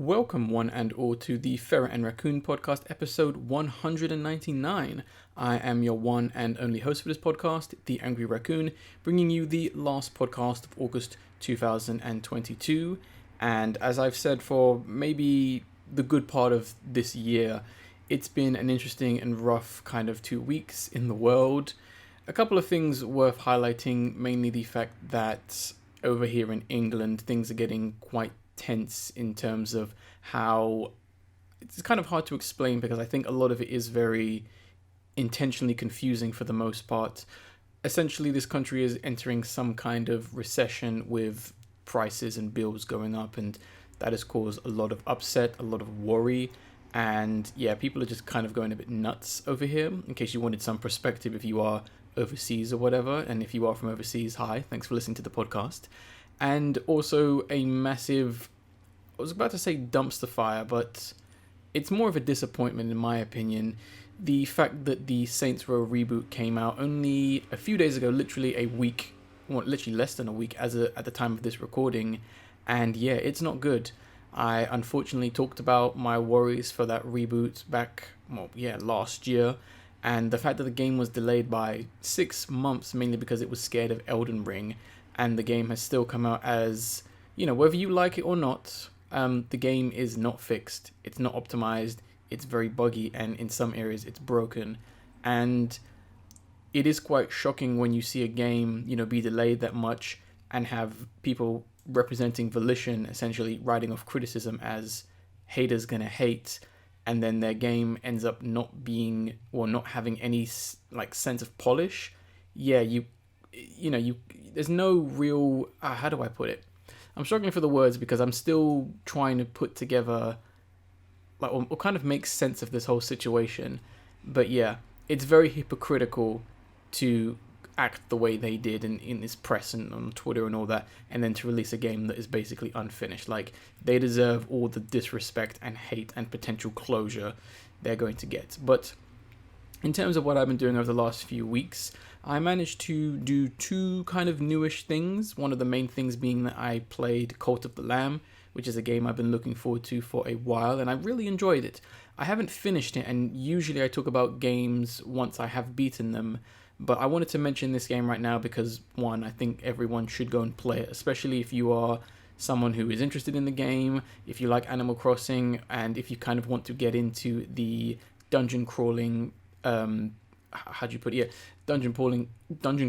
Welcome, one and all, to the Ferret and Raccoon podcast, episode 199. I am your one and only host for this podcast, the Angry Raccoon, bringing you the last podcast of August 2022. And as I've said for maybe the good part of this year, it's been an interesting and rough kind of 2 weeks in the world. A couple of things worth highlighting, mainly the fact that over here in England, things are getting quite tense in terms of how it's kind of hard to explain because I think a lot of it is very intentionally confusing for the most part. Essentially, this country is entering some kind of recession with prices and bills going up, and that has caused a lot of upset, a lot of worry, and yeah, people are just kind of going a bit nuts over here. In case you wanted some perspective, if you are overseas or whatever, and if you are from overseas, hi, thanks for listening to the podcast. And also a massive, I was about to say dumpster fire, but it's more of a disappointment in my opinion. The fact that the Saints Row reboot came out only a few days ago, literally a week, well, literally less than a week at the time of this recording, and yeah, it's not good. I unfortunately talked about my worries for that reboot back, last year, and the fact that the game was delayed by 6 months, mainly because it was scared of Elden Ring, and the game has still come out as, whether you like it or not, the game is not fixed, it's not optimized, it's very buggy, and in some areas it's broken. And it is quite shocking when you see a game, be delayed that much and have people representing Volition essentially writing off criticism as haters gonna hate, and then their game ends up not being, or not having any sense of polish. Yeah, there's no real, how do I put it? I'm struggling for the words because I'm still trying to put together, or kind of make sense of this whole situation. But yeah, it's very hypocritical to act the way they did in this press and on Twitter and all that, and then to release a game that is basically unfinished. They deserve all the disrespect and hate and potential closure they're going to get. But in terms of what I've been doing over the last few weeks, I managed to do two kind of newish things. One of the main things being that I played Cult of the Lamb, which is a game I've been looking forward to for a while, and I really enjoyed it. I haven't finished it, and usually I talk about games once I have beaten them, but I wanted to mention this game right now because, one, I think everyone should go and play it, especially if you are someone who is interested in the game, if you like Animal Crossing, and if you kind of want to get into the dungeon crawling, dungeon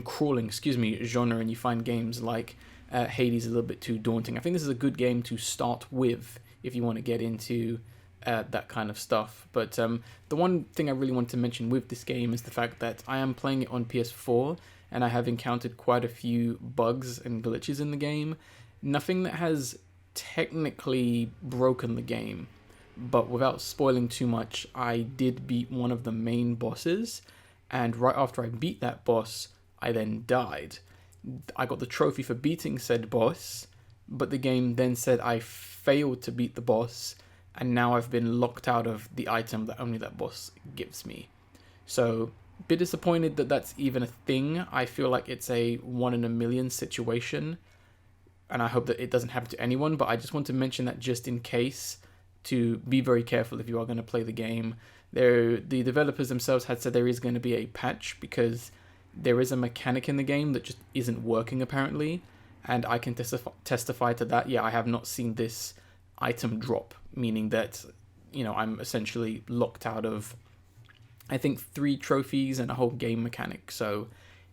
crawling, genre, and you find games like Hades a little bit too daunting. I think this is a good game to start with if you want to get into that kind of stuff. But the one thing I really want to mention with this game is the fact that I am playing it on PS4, and I have encountered quite a few bugs and glitches in the game. Nothing that has technically broken the game, but without spoiling too much, I did beat one of the main bosses, and right after I beat that boss, I then died. I got the trophy for beating said boss, but the game then said I failed to beat the boss, and now I've been locked out of the item that only that boss gives me. So, a bit disappointed that that's even a thing. I feel like it's a 1 in a million situation, and I hope that it doesn't happen to anyone, but I just want to mention that just in case, to be very careful if you are going to play the game. The developers themselves had said there is going to be a patch because there is a mechanic in the game that just isn't working apparently, and I can testify to that. Yeah, I have not seen this item drop, meaning that, I'm essentially locked out of, I think, 3 trophies and a whole game mechanic. So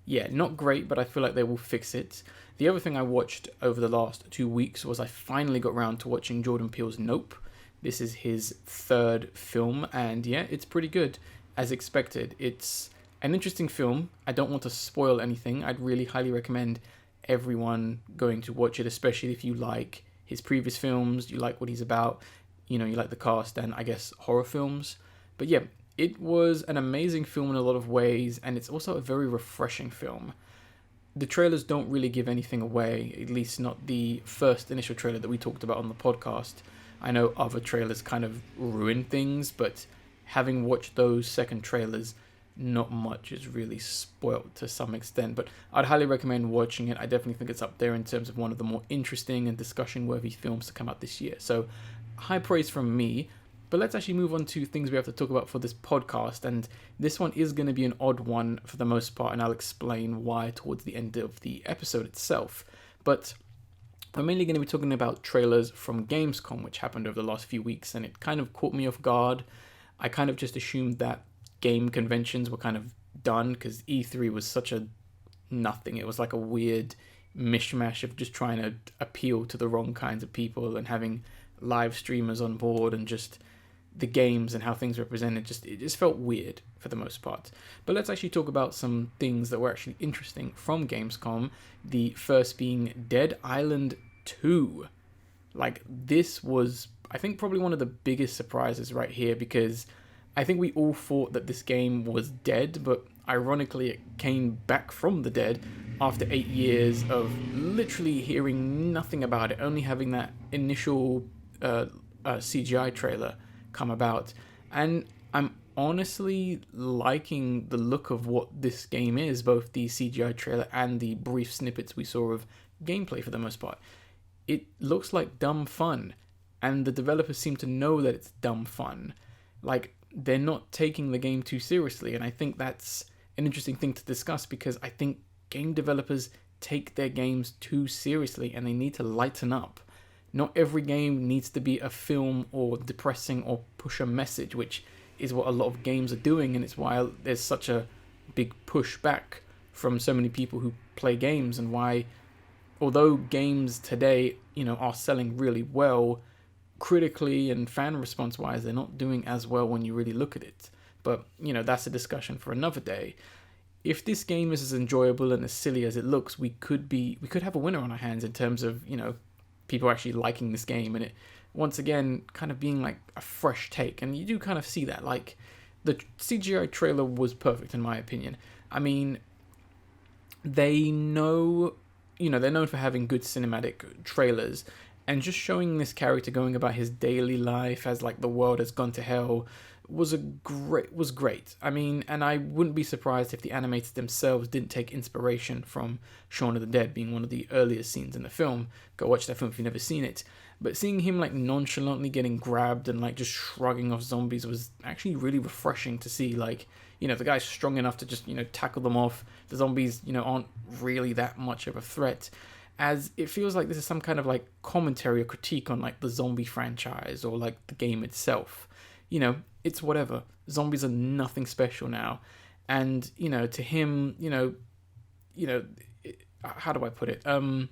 yeah, not great, but I feel like they will fix it. The other thing I watched over the last 2 weeks was I finally got around to watching Jordan Peele's Nope. This is his 3rd film, and yeah, it's pretty good, as expected. It's an interesting film. I don't want to spoil anything. I'd really highly recommend everyone going to watch it, especially if you like his previous films, you like what he's about, you like the cast, and I guess horror films. But yeah, it was an amazing film in a lot of ways, and it's also a very refreshing film. The trailers don't really give anything away, at least not the first initial trailer that we talked about on the podcast. I know other trailers kind of ruin things, but having watched those second trailers, not much is really spoiled to some extent. But I'd highly recommend watching it. I definitely think it's up there in terms of one of the more interesting and discussion-worthy films to come out this year. So high praise from me. But let's actually move on to things we have to talk about for this podcast. And this one is going to be an odd one for the most part, and I'll explain why towards the end of the episode itself. But we're mainly going to be talking about trailers from Gamescom, which happened over the last few weeks, and it kind of caught me off guard. I kind of just assumed that game conventions were kind of done because E3 was such a nothing. It was like a weird mishmash of just trying to appeal to the wrong kinds of people and having live streamers on board, and just the games and how things were presented, it just felt weird for the most part. But let's actually talk about some things that were actually interesting from Gamescom. The first being Dead Island 2. Like, this was, I think, probably one of the biggest surprises right here, because I think we all thought that this game was dead, but ironically it came back from the dead after 8 years of literally hearing nothing about it, only having that initial CGI trailer come about. And I'm honestly liking the look of what this game is, both the CGI trailer and the brief snippets we saw of gameplay for the most part. It looks like dumb fun, and the developers seem to know that it's dumb fun. Like, they're not taking the game too seriously, and I think that's an interesting thing to discuss, because I think game developers take their games too seriously and they need to lighten up. Not every game needs to be a film or depressing or push a message, which is what a lot of games are doing, and it's why there's such a big pushback from so many people who play games, and why, although games today, are selling really well, critically and fan response wise, they're not doing as well when you really look at it. But, that's a discussion for another day. If this game is as enjoyable and as silly as it looks, we could have a winner on our hands in terms of, people actually liking this game, and it, once again, kind of being like a fresh take. And you do kind of see that. Like, the CGI trailer was perfect in my opinion. I mean, they know, they're known for having good cinematic trailers, and just showing this character going about his daily life as like the world has gone to hell was great. I mean, and I wouldn't be surprised if the animators themselves didn't take inspiration from Shaun of the Dead being one of the earliest scenes in the film. Go watch that film if you've never seen it. But seeing him like nonchalantly getting grabbed and like just shrugging off zombies was actually really refreshing to see. Like, the guy's strong enough to just, tackle them off. The zombies, aren't really that much of a threat. As it feels like this is some kind of like commentary or critique on like the zombie franchise or like the game itself. It's whatever. Zombies are nothing special now. And, to him, how do I put it? I'm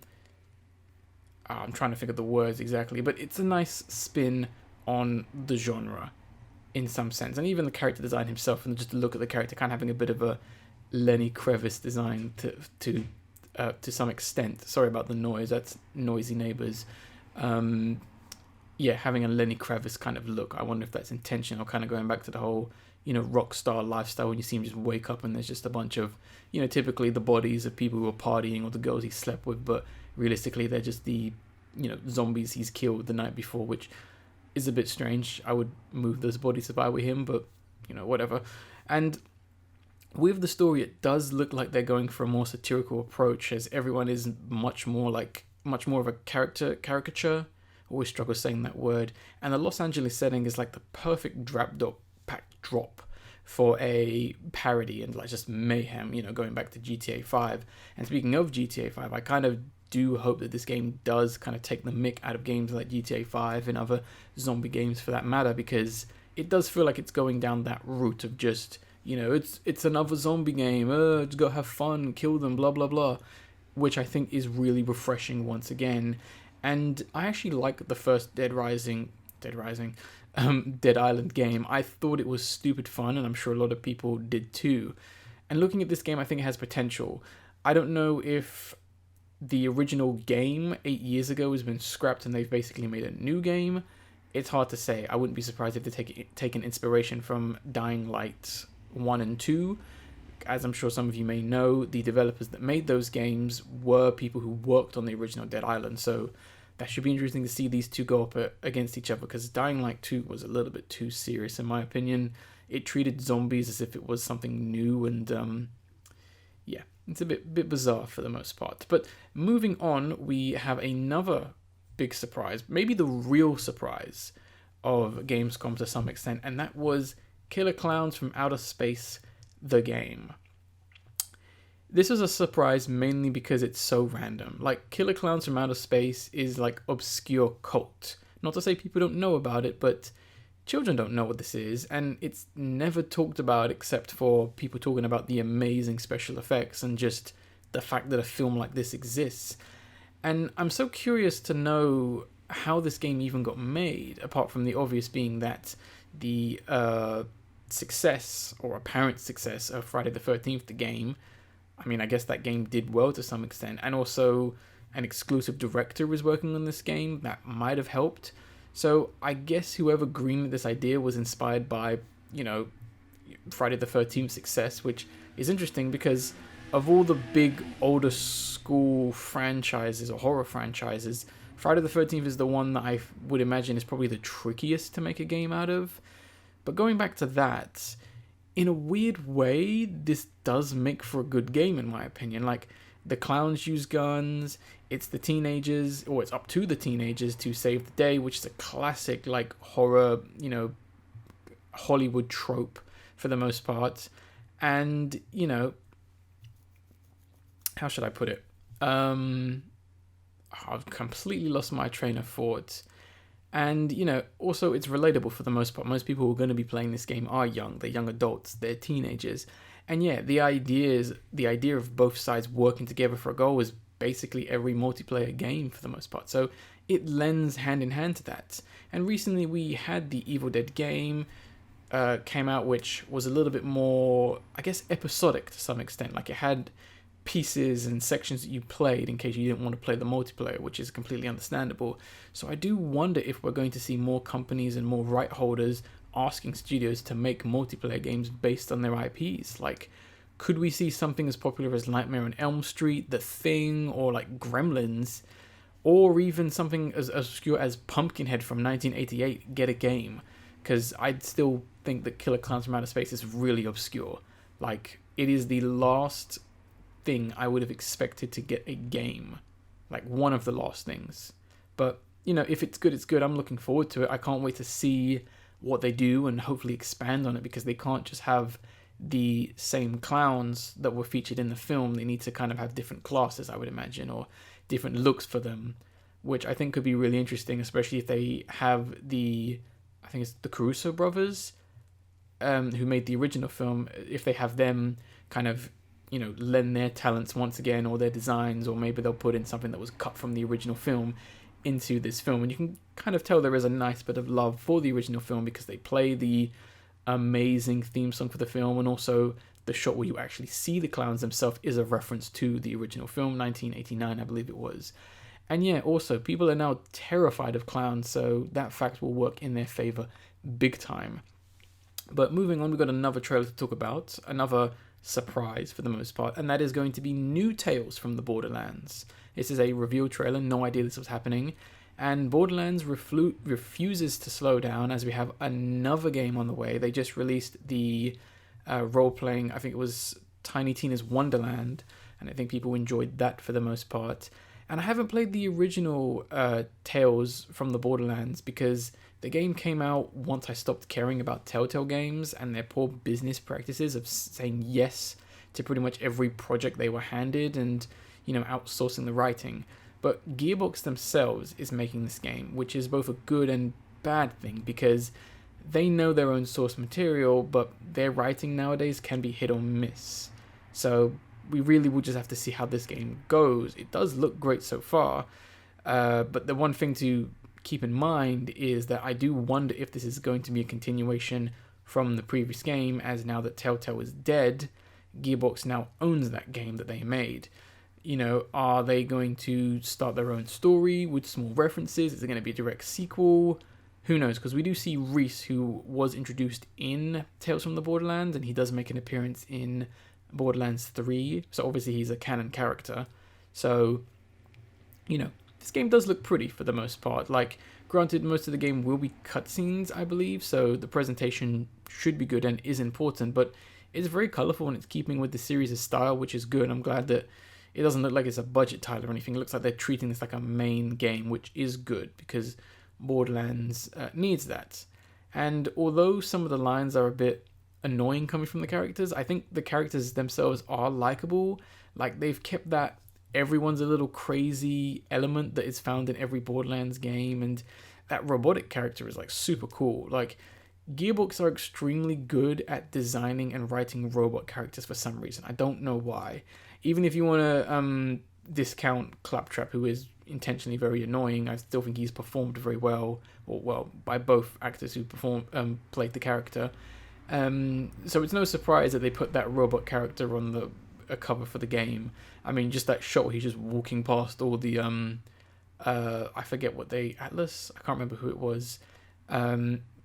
trying to figure the words exactly, but it's a nice spin on the genre in some sense. And even the character design himself, and just to look at the character, kind of having a bit of a Lenny Kravitz design to some extent. Sorry about the noise, that's noisy neighbors. Having a Lenny Kravitz kind of look. I wonder if that's intentional, kind of going back to the whole, rock star lifestyle, when you see him just wake up and there's just a bunch of, typically the bodies of people who are partying or the girls he slept with, but realistically they're just the, zombies he's killed the night before, which is a bit strange. I would move those bodies if I were him, but, whatever. And with the story, it does look like they're going for a more satirical approach, as everyone is much more of a caricature. Always struggle saying that word. And the Los Angeles setting is like the perfect backdrop for a parody and like just mayhem, going back to GTA 5. And speaking of GTA 5, I kind of do hope that this game does kind of take the mick out of games like GTA 5 and other zombie games for that matter, because it does feel like it's going down that route of just, it's another zombie game, just go have fun, kill them, blah, blah, blah, which I think is really refreshing once again. And I actually like the first Dead Island game. I thought it was stupid fun, and I'm sure a lot of people did too. And looking at this game, I think it has potential. I don't know if the original game 8 years ago has been scrapped and they've basically made a new game. It's hard to say. I wouldn't be surprised if they taken inspiration from Dying Light 1 and 2. As I'm sure some of you may know, the developers that made those games were people who worked on the original Dead Island, so that should be interesting to see these two go up against each other, because Dying Light 2 was a little bit too serious in my opinion. It treated zombies as if it was something new, and it's a bit bizarre for the most part. But moving on, we have another big surprise, maybe the real surprise of Gamescom to some extent, and that was Killer Klowns from Outer Space, the game. This was a surprise mainly because it's so random. Like, Killer Klowns from Outer Space is like obscure cult. Not to say people don't know about it, but children don't know what this is, and it's never talked about except for people talking about the amazing special effects and just the fact that a film like this exists. And I'm so curious to know how this game even got made, apart from the obvious being that the success, or apparent success, of Friday the 13th, the game. I mean, I guess that game did well to some extent, and also an exclusive director was working on this game that might have helped. So I guess whoever greenlit this idea was inspired by, Friday the 13th success, which is interesting because of all the big older school franchises or horror franchises, Friday the 13th is the one that I would imagine is probably the trickiest to make a game out of. But going back to that, in a weird way, this does make for a good game in my opinion. Like, the clowns use guns, it's the teenagers, or it's up to the teenagers to save the day, which is a classic, like, horror, Hollywood trope for the most part. And, how should I put it? I've completely lost my train of thought. And, also it's relatable for the most part. Most people who are going to be playing this game are young. They're young adults. They're teenagers. And yeah, the idea of both sides working together for a goal is basically every multiplayer game for the most part. So it lends hand in hand to that. And recently we had the Evil Dead game came out, which was a little bit more, I guess, episodic to some extent. Like, it had pieces and sections that you played in case you didn't want to play the multiplayer, which is completely understandable. So I do wonder if we're going to see more companies and more right holders asking studios to make multiplayer games based on their IPs. Like, could we see something as popular as Nightmare on Elm Street, The Thing, or like Gremlins, or even something as obscure as Pumpkinhead from 1988 get a game? Because I'd still think that Killer Klowns from Outer Space is really obscure. Like, it is the last thing I would have expected to get a game. Like, one of the last things. But, if it's good, it's good. I'm looking forward to it. I can't wait to see what they do and hopefully expand on it, because they can't just have the same clowns that were featured in the film. They need to kind of have different classes, I would imagine, or different looks for them, which I think could be really interesting, especially if they have I think it's the Caruso brothers, who made the original film, if they have them kind of, lend their talents once again, or their designs, or maybe they'll put in something that was cut from the original film into this film. And you can kind of tell there is a nice bit of love for the original film, because they play the amazing theme song for the film, and also the shot where you actually see the clowns themselves is a reference to the original film, 1989, I believe it was. And yeah, also, people are now terrified of clowns, so that fact will work in their favor big time. But moving on, we've got another trailer to talk about, another surprise for the most part, and that is going to be new tales from the Borderlands. This is a reveal trailer, no idea this was happening, and Borderlands refuses to slow down, as we have another game on the way. They just released the role-playing, I think it was Tiny Tina's Wonderland, and I think people enjoyed that for the most part. And I haven't played the original Tales from the Borderlands, because the game came out once I stopped caring about Telltale games and their poor business practices of saying yes to pretty much every project they were handed and, outsourcing the writing. But Gearbox themselves is making this game, which is both a good and bad thing, because they know their own source material, but their writing nowadays can be hit or miss. So we really will just have to see how this game goes. It does look great so far, but the one thing to keep in mind is that I do wonder if this is going to be a continuation from the previous game, as now that Telltale is dead, Gearbox now owns that game that they made. Are they going to start their own story with small references? Is it going to be a direct sequel? Who knows? Because we do see Reese, who was introduced in Tales from the Borderlands, and he does make an appearance in Borderlands 3, so obviously he's a canon character. So, this game does look pretty for the most part. Like, granted, most of the game will be cutscenes, I believe, so the presentation should be good and is important, but it's very colourful and it's keeping with the series' style, which is good. I'm glad that it doesn't look like it's a budget title or anything. It looks like they're treating this like a main game, which is good, because Borderlands needs that. And although some of the lines are a bit annoying coming from the characters, I think the characters themselves are likable. Like, they've kept that everyone's a little crazy element that is found in every Borderlands game, and that robotic character is like super cool. Like, Gearbox are extremely good at designing and writing robot characters for some reason. I don't know why. Even if you want to discount Claptrap, who is intentionally very annoying, I still think he's performed very well, or well, by both actors who played the character. So it's no surprise that they put that robot character on a cover for the game. I mean, just that shot where he's just walking past all the I forget what Atlas? I can't remember who it was.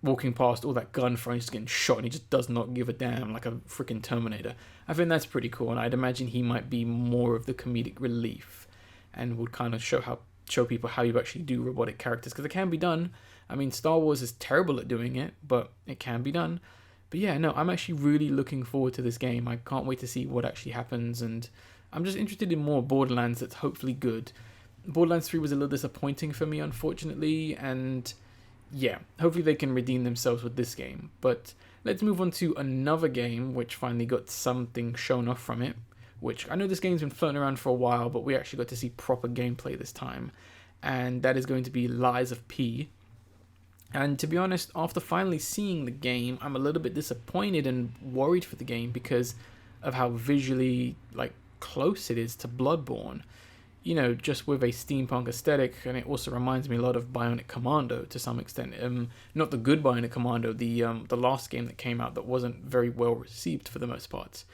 Walking past all that gunfire, he's just getting shot, and he just does not give a damn, like a freaking Terminator. I think that's pretty cool, and I'd imagine he might be more of the comedic relief, and would kind of show people how you actually do robotic characters, because it can be done. I mean, Star Wars is terrible at doing it, but it can be done. But yeah, no, I'm actually really looking forward to this game. I can't wait to see what actually happens, and I'm just interested in more Borderlands that's hopefully good. Borderlands 3 was a little disappointing for me, unfortunately, and yeah, hopefully they can redeem themselves with this game. But let's move on to another game which finally got something shown off from it, which I know this game's been floating around for a while, but we actually got to see proper gameplay this time, and that is going to be Lies of P. And to be honest, after finally seeing the game, I'm a little bit disappointed and worried for the game because of how visually close it is to Bloodborne. You know, just with a steampunk aesthetic, and it also reminds me a lot of Bionic Commando to some extent. Not the good Bionic Commando, the last game that came out that wasn't very well received for the most part.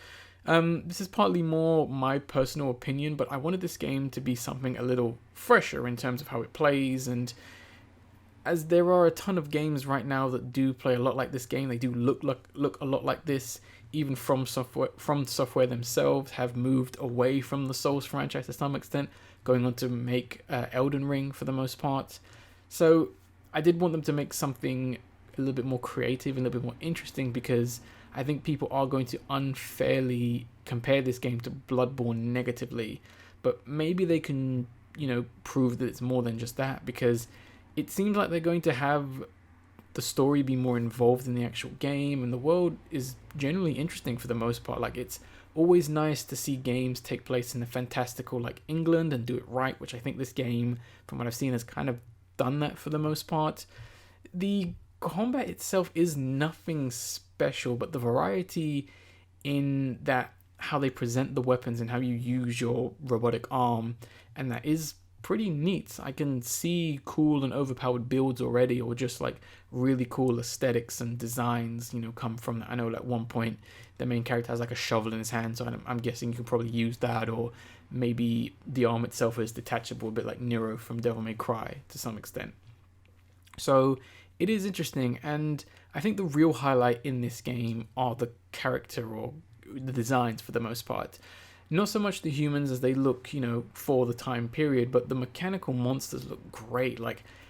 This is partly more my personal opinion, but I wanted this game to be something a little fresher in terms of how it plays, and as there are a ton of games right now that do play a lot like this game, they do look a lot like this. Even From Software themselves have moved away from the Souls franchise to some extent, going on to make Elden Ring for the most part. So I did want them to make something a little bit more creative and a little bit more interesting, because I think people are going to unfairly compare this game to Bloodborne negatively. But maybe they can, prove that it's more than just that, because it seems like they're going to have the story be more involved in the actual game, and the world is generally interesting for the most part. Like, it's always nice to see games take place in a fantastical England and do it right, which I think this game, from what I've seen, has kind of done that for the most part. The combat itself is nothing special, but the variety in that how they present the weapons and how you use your robotic arm, and that is pretty neat. I can see cool and overpowered builds already, or just really cool aesthetics and designs, come from that. I know at one point the main character has a shovel in his hand, so I'm guessing you can probably use that, or maybe the arm itself is detachable, a bit like Nero from Devil May Cry to some extent. So it is interesting, and I think the real highlight in this game are the character, or the designs for the most part. Not so much the humans, as they look, for the time period, but the mechanical monsters look great.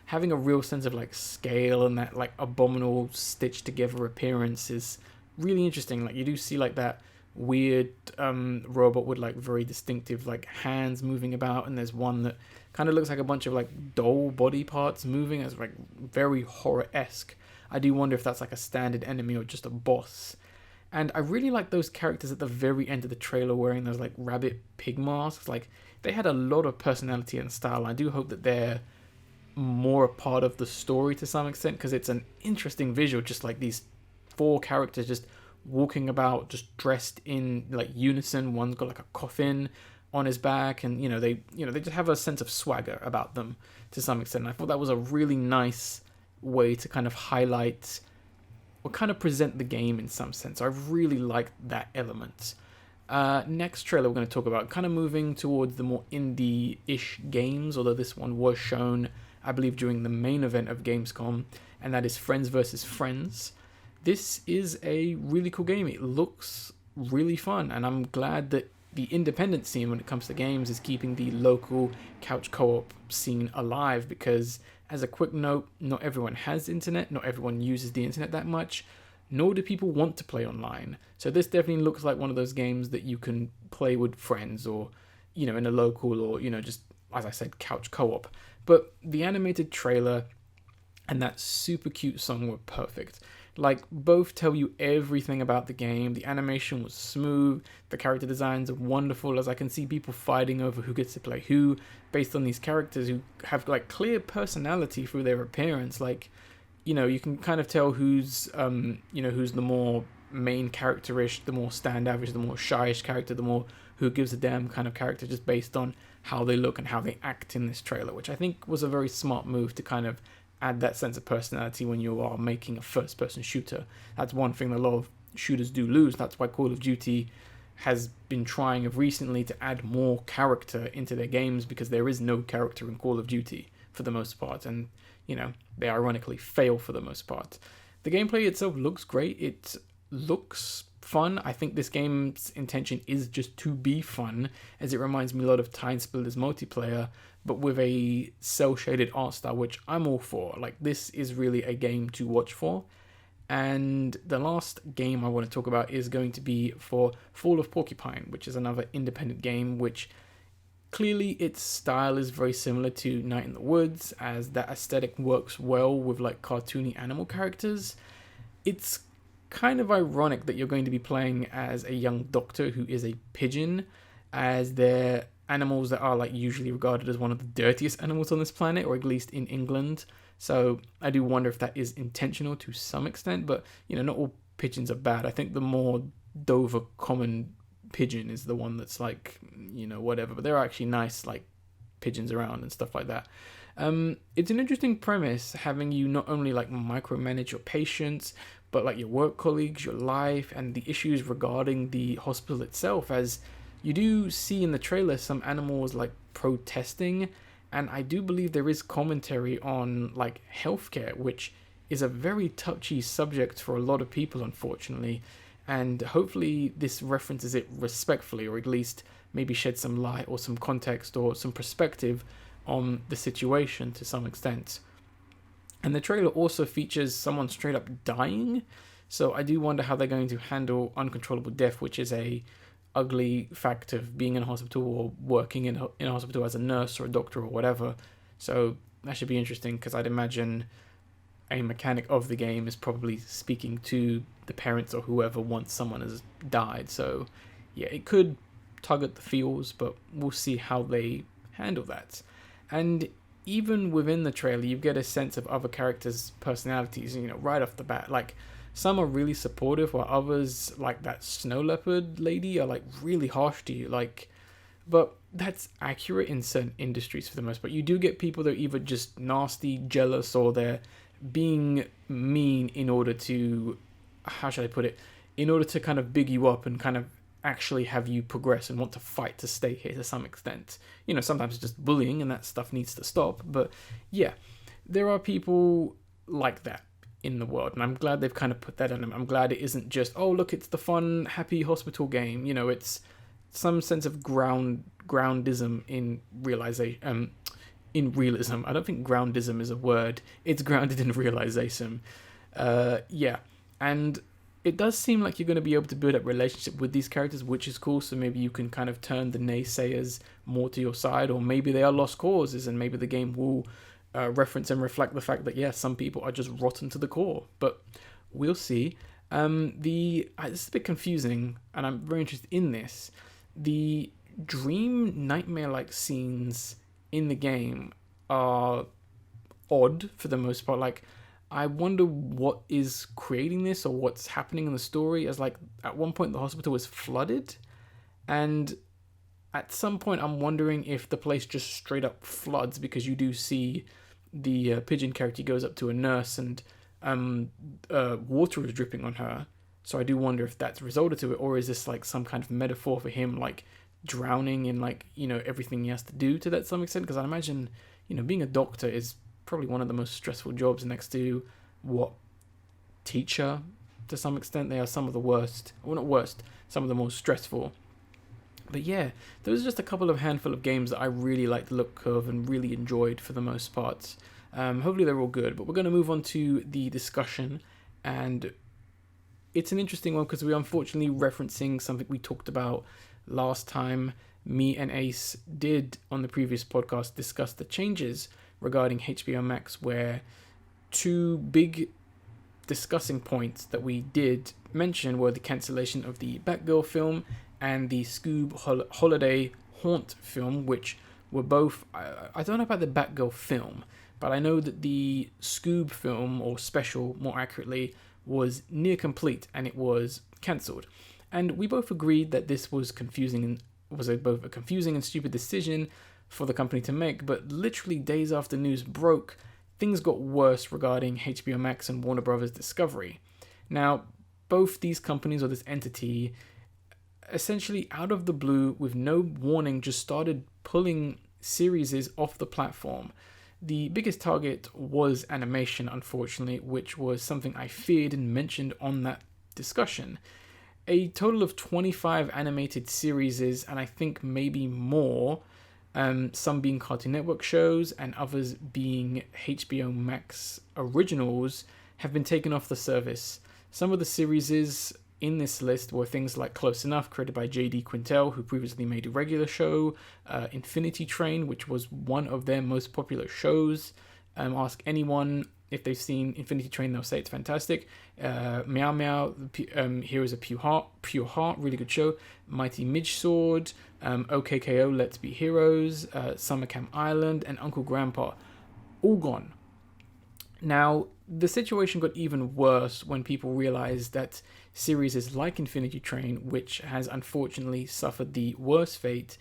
Having a real sense of scale, and that abominable stitched together appearance is really interesting. You do see that weird robot with very distinctive hands moving about, and there's one that kind of looks like a bunch of doll body parts moving. It's very horror-esque. I do wonder if that's a standard enemy or just a boss. And I really like those characters at the very end of the trailer wearing those rabbit pig masks. They had a lot of personality and style. I do hope that they're more a part of the story to some extent, because it's an interesting visual, just these four characters just walking about, just dressed in unison. One's got a coffin on his back, and they just have a sense of swagger about them to some extent. And I thought that was a really nice way to kind of highlight or kind of present the game in some sense. I really liked that element. Next trailer we're going to talk about, kind of moving towards the more indie-ish games, although this one was shown, I believe, during the main event of Gamescom, and that is Friends vs. Friends. This is a really cool game. It looks really fun, and I'm glad that the independent scene when it comes to games is keeping the local couch co-op scene alive, because as a quick note, not everyone has internet, not everyone uses the internet that much, nor do people want to play online. So this definitely looks like one of those games that you can play with friends, or, in a local, or, just, as I said, couch co-op. But the animated trailer and that super cute song were perfect. Like, both tell you everything about the game. The animation was smooth, the character designs are wonderful, as I can see people fighting over who gets to play who, based on these characters who have, like, clear personality through their appearance. Like, you can kind of tell who's the more main characterish, the more standoffish, the more shyish character, the more who gives a damn kind of character, just based on how they look and how they act in this trailer, which I think was a very smart move to kind of add that sense of personality when you are making a first-person shooter. That's one thing that a lot of shooters do lose. That's why Call of Duty has been trying recently to add more character into their games, because there is no character in Call of Duty for the most part, and they ironically fail for the most part. The gameplay itself looks great. It looks fun. I think this game's intention is just to be fun, as it reminds me a lot of Time Splitters multiplayer, but with a cel-shaded art style, which I'm all for. Like, this is really a game to watch for. And the last game I want to talk about is going to be for Fall of Porcupine, which is another independent game, which clearly its style is very similar to Night in the Woods, as that aesthetic works well with like cartoony animal characters. It's kind of ironic that you're going to be playing as a young doctor who is a pigeon, as they're animals that are like usually regarded as one of the dirtiest animals on this planet, or at least in England. So I do wonder if that is intentional to some extent, but not all pigeons are bad. I think the more Dover common pigeon is the one that's like, whatever, but there are actually nice like pigeons around and stuff like that. It's an interesting premise, having you not only like micromanage your patients, but like your work colleagues, your life, and the issues regarding the hospital itself, as you do see in the trailer some animals like protesting, and I do believe there is commentary on like healthcare, which is a very touchy subject for a lot of people, unfortunately, and hopefully this references it respectfully, or at least maybe shed some light or some context or some perspective on the situation to some extent. And the trailer also features someone straight up dying, so I do wonder how they're going to handle uncontrollable death, which is a ugly fact of being in a hospital or working in a hospital as a nurse or a doctor or whatever. So that should be interesting, because I'd imagine a mechanic of the game is probably speaking to the parents or whoever once someone has died. So yeah, it could tug at the feels, but we'll see how they handle that. And even within the trailer, you get a sense of other characters' personalities, right off the bat. Like, some are really supportive, while others, like that snow leopard lady, are like really harsh to you. Like, but that's accurate in certain industries for the most part. You do get people that are either just nasty, jealous, or they're being mean in order to, how should I put it, in order to kind of big you up and kind of actually have you progress and want to fight to stay here to some extent. Sometimes it's just bullying, and that stuff needs to stop. But yeah, there are people like that in the world, and I'm glad they've kind of put that in them. I'm glad it isn't just, oh look, it's the fun, happy hospital game. It's some sense of groundism in realization. In realism. I don't think groundism is a word. It's grounded in realization. Yeah, and it does seem like you're going to be able to build up relationship with these characters, which is cool. So maybe you can kind of turn the naysayers more to your side, or maybe they are lost causes, and maybe the game will reference and reflect the fact that, yeah, some people are just rotten to the core. But we'll see. This is a bit confusing, and I'm very interested in this. The dream nightmare-like scenes in the game are odd for the most part. Like, I wonder what is creating this, or what's happening in the story, as like at one point the hospital was flooded, and at some point I'm wondering if the place just straight up floods, because you do see the pigeon character goes up to a nurse and water is dripping on her. So I do wonder if that's resulted to it, or is this like some kind of metaphor for him like drowning in like everything he has to do to that some extent, because I imagine being a doctor is probably one of the most stressful jobs next to teacher to some extent. They are some of the worst, well not worst, some of the most stressful. But yeah, those are just a couple of handful of games that I really like the look of and really enjoyed for the most part. Hopefully they're all good, but we're going to move on to the discussion, and it's an interesting one because we're unfortunately referencing something we talked about last time. Me and Ace did on the previous podcast discuss the changes regarding HBO Max, where two big discussing points that we did mention were the cancellation of the Batgirl film and the Scoob Holiday Haunt film, which were both, I don't know about the Batgirl film, but I know that the Scoob film, or special more accurately, was near complete and it was cancelled. And we both agreed that this was confusing and was both a confusing and stupid decision for the company to make, but literally days after news broke, things got worse regarding HBO Max and Warner Brothers Discovery. Now, both these companies, or this entity, essentially out of the blue, with no warning, just started pulling series off the platform. The biggest target was animation, unfortunately, which was something I feared and mentioned on that discussion. A total of 25 animated series, and I think maybe more, some being Cartoon Network shows and others being HBO Max originals, have been taken off the service. Some of the series in this list were things like Close Enough, created by J.D. Quintel, who previously made a regular show, Infinity Train, which was one of their most popular shows. Ask anyone if they've seen Infinity Train, they'll say it's fantastic. Meow Meow, Heroes of Pure Heart, really good show. Mighty Midge Sword, OKKO, Let's Be Heroes, Summer Camp Island, and Uncle Grandpa, all gone. Now, the situation got even worse when people realized that series like Infinity Train, which has unfortunately suffered the worst fate,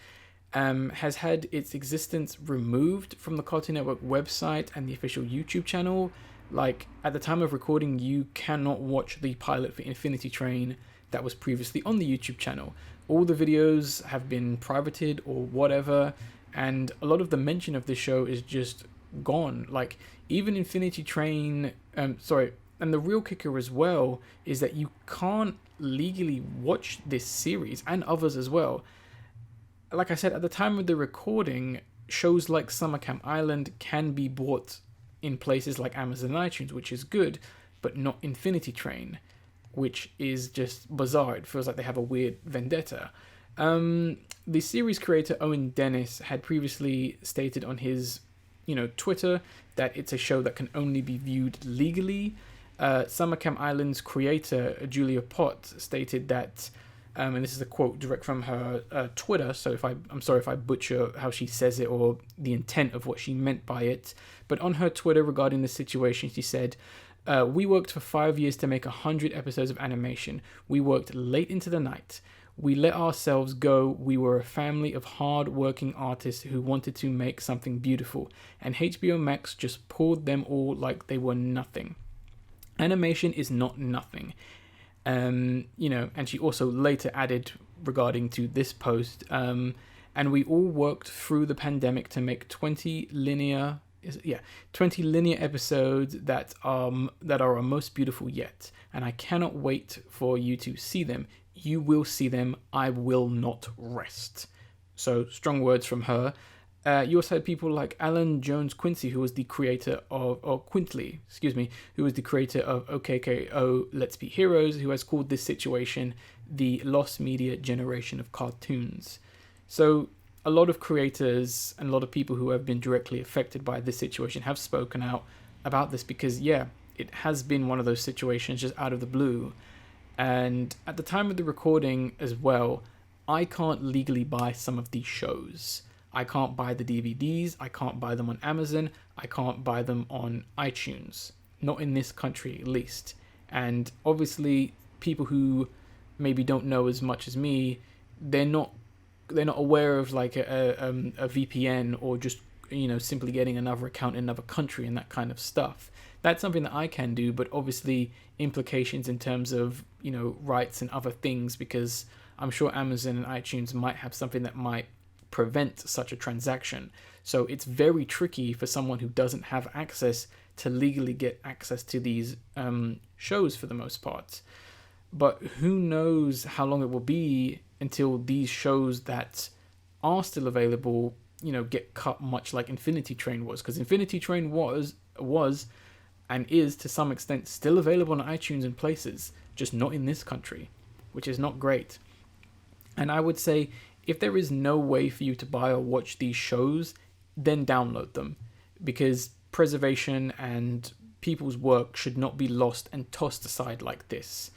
has had its existence removed from the Cartoon Network website and the official YouTube channel. Like, at the time of recording, you cannot watch the pilot for Infinity Train that was previously on the YouTube channel. All the videos have been privated or whatever, and a lot of the mention of this show is just gone. Like, even Infinity Train, and the real kicker as well is that you can't legally watch this series and others as well. Like I said, at the time of the recording, shows like Summer Camp Island can be bought in places like Amazon and iTunes, which is good, but not Infinity Train, which is just bizarre. It feels like they have a weird vendetta. The series creator Owen Dennis had previously stated on his Twitter that it's a show that can only be viewed legally. Summer Camp Island's creator Julia Pott stated that, and this is a quote direct from her Twitter, so I'm sorry if I butcher how she says it or the intent of what she meant by it, but on her Twitter regarding the situation, she said, we worked for 5 years to make 100 episodes of animation. We worked late into the night. We let ourselves go. We were a family of hard-working artists who wanted to make something beautiful, and HBO Max just pulled them all like they were nothing. Animation is not nothing. And she also later added regarding to this post, and we all worked through the pandemic to make 20 linear episodes that are our most beautiful yet, and I cannot wait for you to see them. You will see them. I will not rest. So strong words from her. You also had people like Alan Jones Quincy, who was the creator of, or Quintley, who was the creator of OKKO Let's Be Heroes, who has called this situation the lost media generation of cartoons. So a lot of creators and a lot of people who have been directly affected by this situation have spoken out about this because, it has been one of those situations just out of the blue. And at the time of the recording as well, I can't legally buy some of these shows. I can't buy the DVDs, I can't buy them on Amazon, I can't buy them on iTunes. Not in this country, at least. And obviously, people who maybe don't know as much as me, they're not aware of like a VPN or just simply getting another account in another country and that kind of stuff. That's something that I can do, but obviously implications in terms of rights and other things, because I'm sure Amazon and iTunes might have something that might prevent such a transaction. So it's very tricky for someone who doesn't have access to legally get access to these shows for the most part. But who knows how long it will be until these shows that are still available, get cut, much like Infinity Train was. Because Infinity Train was and is to some extent still available on iTunes and places, just not in this country, which is not great. And I would say, if there is no way for you to buy or watch these shows, then download them, because preservation and people's work should not be lost and tossed aside like this.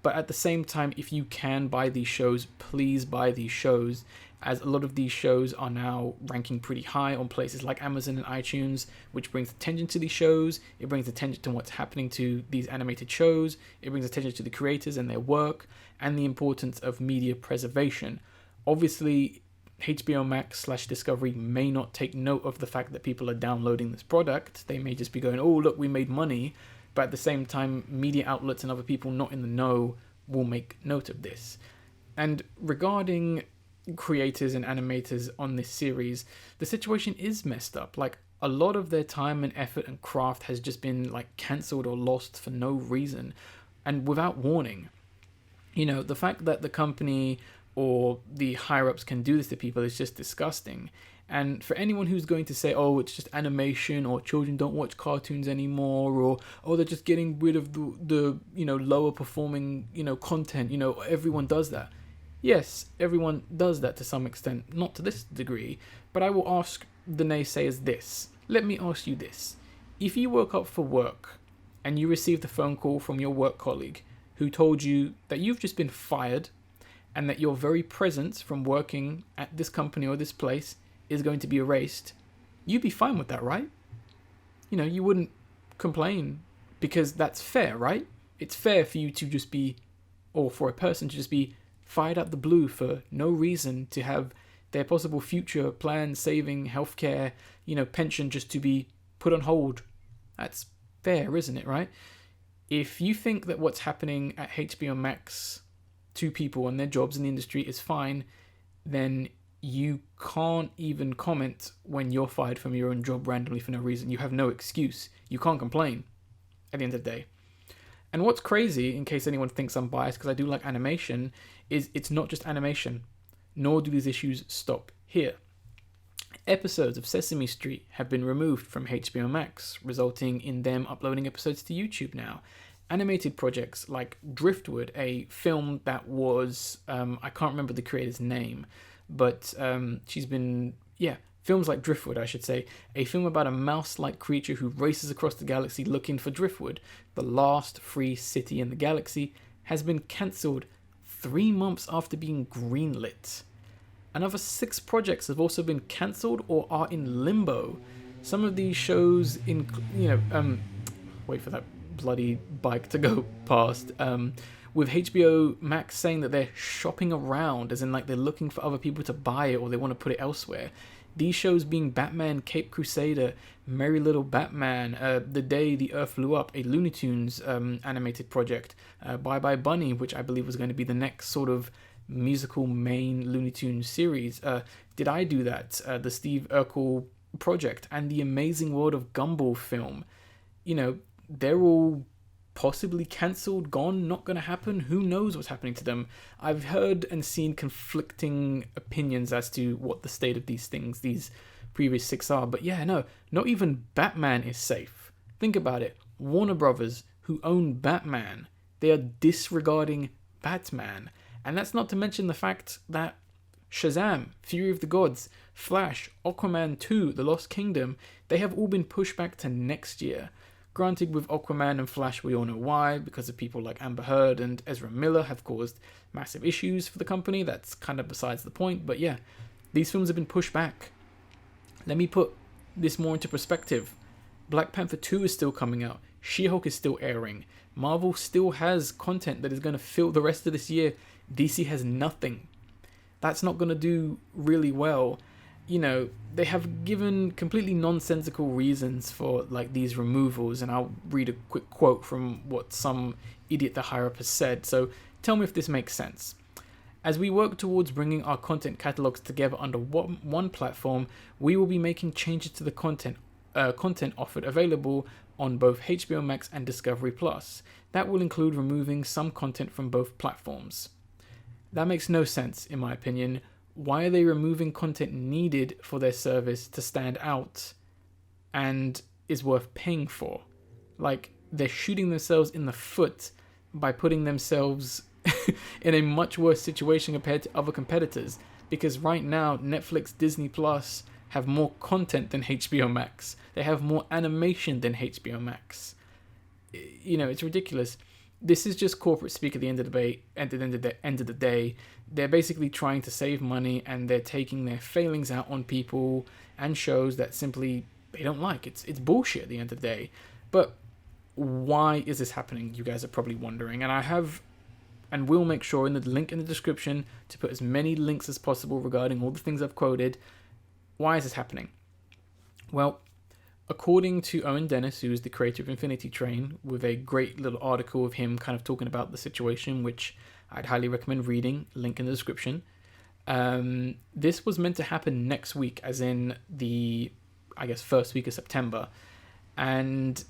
But at the same time, if you can buy these shows, please buy these shows, as a lot of these shows are now ranking pretty high on places like Amazon and iTunes, which brings attention to these shows. It brings attention to what's happening to these animated shows. It brings attention to the creators and their work, and the importance of media preservation. Obviously, HBO Max / Discovery may not take note of the fact that people are downloading this product. They may just be going, oh, look, we made money. But at the same time, media outlets and other people not in the know will make note of this. And regarding creators and animators on this series, the situation is messed up. Like, a lot of their time and effort and craft has just been like cancelled or lost for no reason and without warning. You know, the fact that the company or the higher-ups can do this to people is just disgusting. And for anyone who's going to say, oh, it's just animation, or children don't watch cartoons anymore, or, oh, they're just getting rid of the lower performing, content, everyone does that. Yes, everyone does that to some extent, not to this degree, but I will ask the naysayers this. Let me ask you this. If you woke up for work and you received a phone call from your work colleague who told you that you've just been fired and that your very presence from working at this company or this place is going to be erased, you'd be fine with that, right? You wouldn't complain, because that's fair, right? It's fair for you to just be, or for a person to just be fired out the blue for no reason, to have their possible future plans, saving, healthcare, pension just to be put on hold. That's fair, isn't it, right? If you think that what's happening at HBO Max to people and their jobs in the industry is fine, then you can't even comment when you're fired from your own job randomly for no reason. You have no excuse. You can't complain at the end of the day. And what's crazy, in case anyone thinks I'm biased because I do like animation, is it's not just animation, nor do these issues stop here. Episodes of Sesame Street have been removed from HBO Max, resulting in them uploading episodes to YouTube now. Animated projects like Driftwood, a film that was, I can't remember the creator's name, but films like Driftwood, I should say, a film about a mouse-like creature who races across the galaxy looking for Driftwood, the last free city in the galaxy, has been cancelled 3 months after being greenlit. Another 6 projects have also been cancelled or are in limbo. Some of these shows, wait for that bloody bike to go past, with HBO Max saying that they're shopping around, as in like they're looking for other people to buy it or they want to put it elsewhere. These shows being Batman, Cape Crusader, Merry Little Batman, The Day the Earth Blew Up, a Looney Tunes animated project, Bye Bye Bunny, which I believe was going to be the next sort of musical main Looney Tunes series. Did I Do That? The Steve Urkel project, and the Amazing World of Gumball film. They're all possibly cancelled, gone, not going to happen. Who knows what's happening to them? I've heard and seen conflicting opinions as to what the state of these previous 6 are. But yeah, no, not even Batman is safe. Think about it. Warner Brothers, who own Batman, they are disregarding Batman. And that's not to mention the fact that Shazam, Fury of the Gods, Flash, Aquaman 2, The Lost Kingdom, they have all been pushed back to next year. Granted, with Aquaman and Flash, we all know why, because of people like Amber Heard and Ezra Miller have caused massive issues for the company. That's kind of besides the point, but yeah, these films have been pushed back. Let me put this more into perspective. Black Panther 2 is still coming out. She-Hulk is still airing. Marvel still has content that is going to fill the rest of this year. DC has nothing. That's not going to do really well. They have given completely nonsensical reasons for like these removals, and I'll read a quick quote from what some idiot the higher up has said. So tell me if this makes sense. As we work towards bringing our content catalogs together under one platform, we will be making changes to the content offered available on both HBO Max and Discovery Plus. That will include removing some content from both platforms. That makes no sense, in my opinion. Why are they removing content needed for their service to stand out and is worth paying for? Like, they're shooting themselves in the foot by putting themselves in a much worse situation compared to other competitors, because right now Netflix, Disney Plus have more content than HBO Max. They have more animation than HBO Max. it's ridiculous. This is just corporate speak at the end of the day. At the end of the day, they're basically trying to save money, and they're taking their failings out on people and shows that simply they don't like. It's bullshit at the end of the day. But why is this happening? You guys are probably wondering, and I have, and will make sure in the link in the description to put as many links as possible regarding all the things I've quoted. Why is this happening? Well, according to Owen Dennis, who is the creator of Infinity Train, with a great little article of him kind of talking about the situation, which I'd highly recommend reading, link in the description. This was meant to happen next week, as in the, I guess, first week of September. And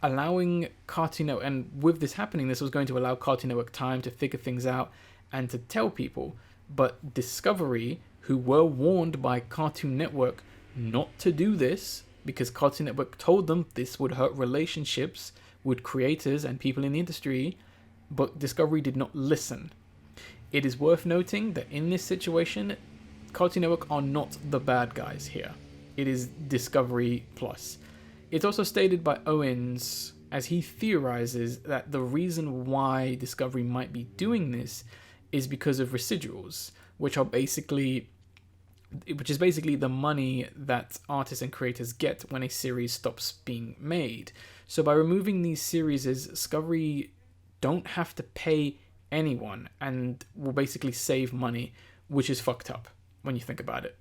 allowing Cartoon Network, and with this happening, this was going to allow Cartoon Network time to figure things out and to tell people. But Discovery, who were warned by Cartoon Network not to do this, because Cartoon Network told them this would hurt relationships with creators and people in the industry, but Discovery did not listen. It is worth noting that in this situation, Cartoon Network are not the bad guys here. It is Discovery Plus. It's also stated by Owens, as he theorizes, that the reason why Discovery might be doing this is because of residuals, which is basically the money that artists and creators get when a series stops being made. So by removing these series, Discovery don't have to pay anyone and will basically save money, which is fucked up when you think about it.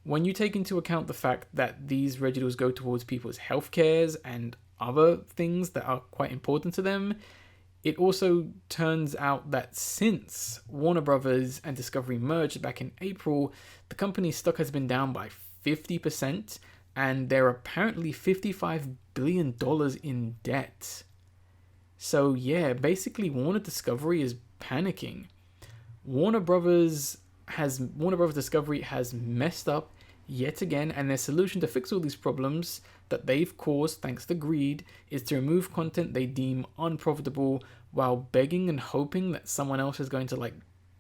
When you take into account the fact that these residuals go towards people's healthcares and other things that are quite important to them, it also turns out that since Warner Brothers and Discovery merged back in April, the company's stock has been down by 50%, and they're apparently $55 billion in debt. So yeah, basically Warner Discovery is panicking. Warner Brothers Discovery has messed up yet again, and their solution to fix all these problems that they've caused thanks to greed is to remove content they deem unprofitable while begging and hoping that someone else is going to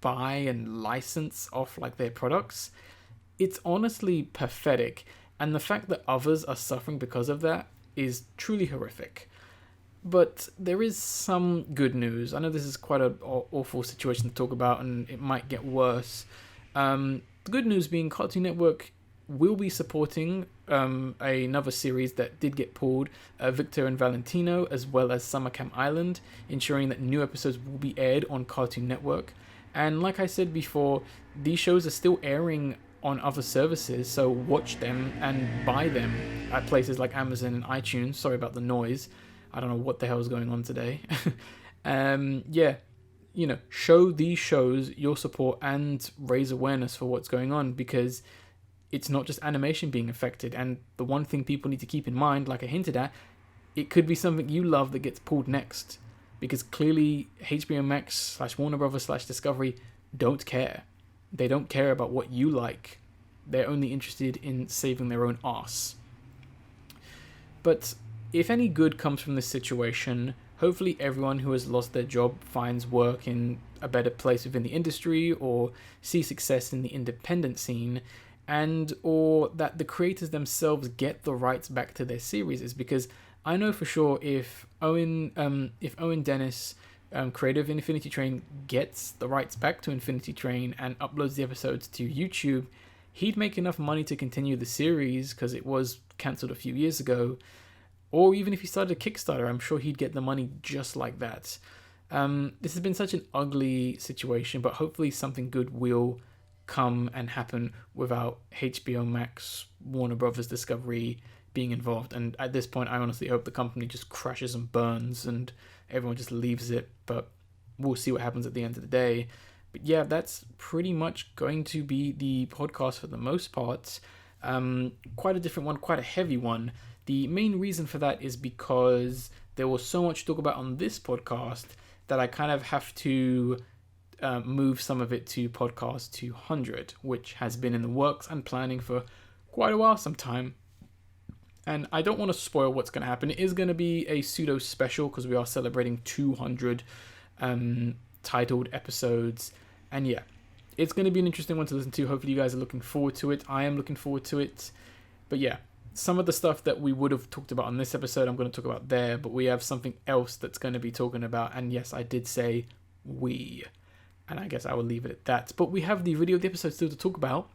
buy and license off their products. It's honestly pathetic, and the fact that others are suffering because of that is truly horrific. But there is some good news. I know this is quite an awful situation to talk about, and it might get worse. The good news being Cartoon Network will be supporting another series that did get pulled, Victor and Valentino, as well as Summer Camp Island, ensuring that new episodes will be aired on Cartoon Network. And like I said before, these shows are still airing on other services, so watch them and buy them at places like Amazon and iTunes. Sorry about the noise. I don't know what the hell is going on today. Show these shows your support and raise awareness for what's going on, because it's not just animation being affected. And the one thing people need to keep in mind, like I hinted at, it could be something you love that gets pulled next, because clearly HBO Max / Warner Brothers / Discovery don't care. They don't care about what you like. They're only interested in saving their own arse. But if any good comes from this situation, hopefully everyone who has lost their job finds work in a better place within the industry, or sees success in the independent scene, and or that the creators themselves get the rights back to their series. Because I know for sure if Owen Dennis, creator of Infinity Train, gets the rights back to Infinity Train and uploads the episodes to YouTube, he'd make enough money to continue the series, because it was cancelled a few years ago. Or even if he started a Kickstarter, I'm sure he'd get the money just like that. This has been such an ugly situation, but hopefully something good will come and happen without HBO Max, Warner Brothers Discovery being involved. And at this point, I honestly hope the company just crashes and burns and everyone just leaves it. But we'll see what happens at the end of the day. But yeah, that's pretty much going to be the podcast for the most part. Quite a different one, quite a heavy one. The main reason for that is because there was so much to talk about on this podcast that I kind of have to move some of it to podcast 200, which has been in the works and planning for quite a while sometime. And I don't want to spoil what's going to happen. It is going to be a pseudo special because we are celebrating 200 titled episodes. And yeah, it's going to be an interesting one to listen to. Hopefully you guys are looking forward to it. I am looking forward to it. But yeah, some of the stuff that we would have talked about on this episode, I'm going to talk about there, but we have something else that's going to be talking about. And yes, I did say we, and I guess I will leave it at that. But we have the video of the episode still to talk about,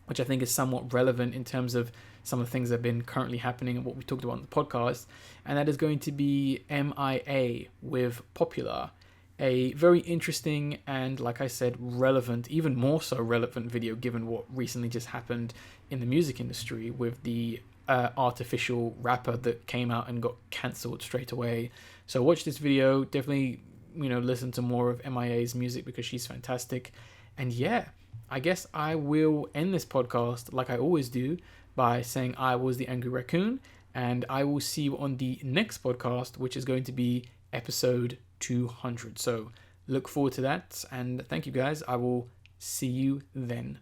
which I think is somewhat relevant in terms of some of the things that have been currently happening and what we talked about on the podcast. And that is going to be MIA with Popular. A very interesting and, like I said, relevant, even more so relevant video given what recently just happened in the music industry with the artificial rapper that came out and got cancelled straight away. So watch this video, definitely, listen to more of MIA's music because she's fantastic. And yeah, I guess I will end this podcast like I always do by saying I was the Angry Raccoon, and I will see you on the next podcast, which is going to be episode 200. So look forward to that, and thank you guys. I will see you then.